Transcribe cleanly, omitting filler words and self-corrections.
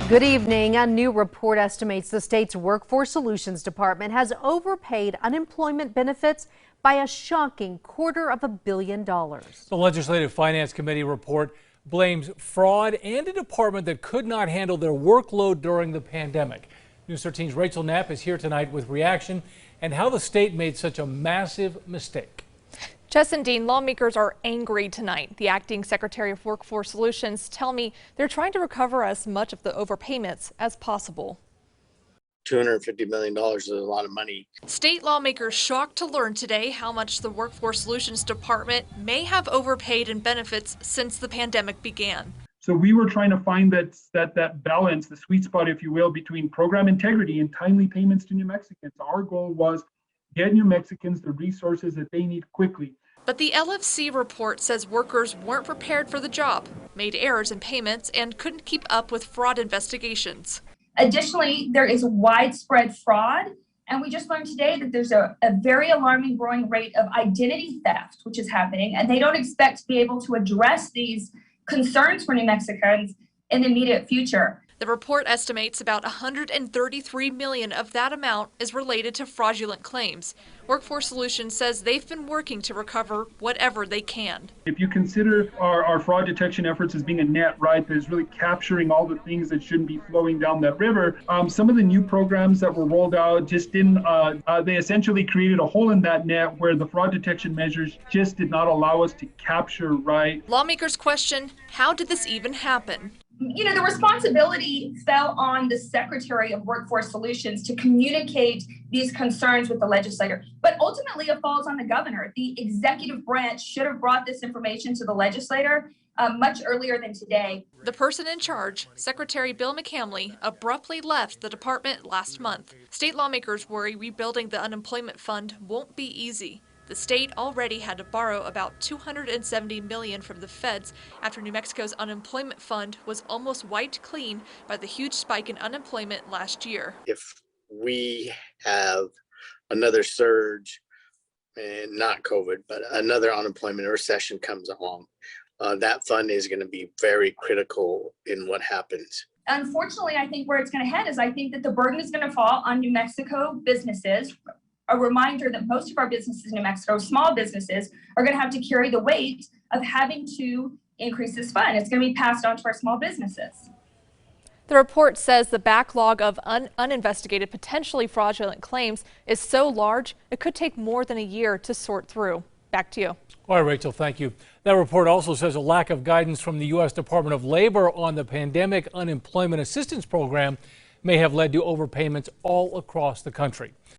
Good evening. A new report estimates the state's Workforce Solutions Department has overpaid unemployment benefits by a shocking $250 million. The Legislative Finance Committee report blames fraud and a department that could not handle their workload during the pandemic. News 13's Rachel Knapp is here tonight with reaction and how the state made such a massive mistake. Jess and Dean, lawmakers are angry tonight. The acting Secretary of Workforce Solutions tell me they're trying to recover as much of the overpayments as possible. $250 million is a lot of money. State lawmakers shocked to learn today how much the Workforce Solutions Department may have overpaid in benefits since the pandemic began. So we were trying to find that balance, the sweet spot, if you will, between program integrity and timely payments to New Mexicans. Our goal was get New Mexicans the resources that they need quickly. But the LFC report says workers weren't prepared for the job, made errors in payments, and couldn't keep up with fraud investigations. Additionally, there is widespread fraud, and we just learned today that there's a very alarming growing rate of identity theft, which is happening, and they don't expect to be able to address these concerns for New Mexicans in the immediate future. The report estimates about $133 million of that amount is related to fraudulent claims. Workforce Solutions says they've been working to recover whatever they can. If you consider our fraud detection efforts as being a net, right, that is really capturing all the things that shouldn't be flowing down that river, some of the new programs that were rolled out just didn't, they essentially created a hole in that net where the fraud detection measures just did not allow us to capture, right. Lawmakers question, how did this even happen? You know, the responsibility fell on the Secretary of Workforce Solutions to communicate these concerns with the legislator, but ultimately it falls on the governor. The executive branch should have brought this information to the legislator much earlier than today. The person in charge, Secretary Bill McCamley, abruptly left the department last month. State lawmakers worry rebuilding the unemployment fund won't be easy. The state already had to borrow about $270 million from the feds after New Mexico's unemployment fund was almost wiped clean by the huge spike in unemployment last year. If we have another surge, and not COVID, but another unemployment recession comes along, that fund is going to be very critical in what happens. Unfortunately, I think where it's going to head is I think that the burden is going to fall on New Mexico businesses. A reminder that most of our businesses in New Mexico, small businesses, are going to have to carry the weight of having to increase this fund. It's going to be passed on to our small businesses. The report says the backlog of uninvestigated, potentially fraudulent claims is so large, it could take more than a year to sort through. Back to you. All right, Rachel, thank you. That report also says a lack of guidance from the U.S. Department of Labor on the Pandemic Unemployment Assistance Program may have led to overpayments all across the country.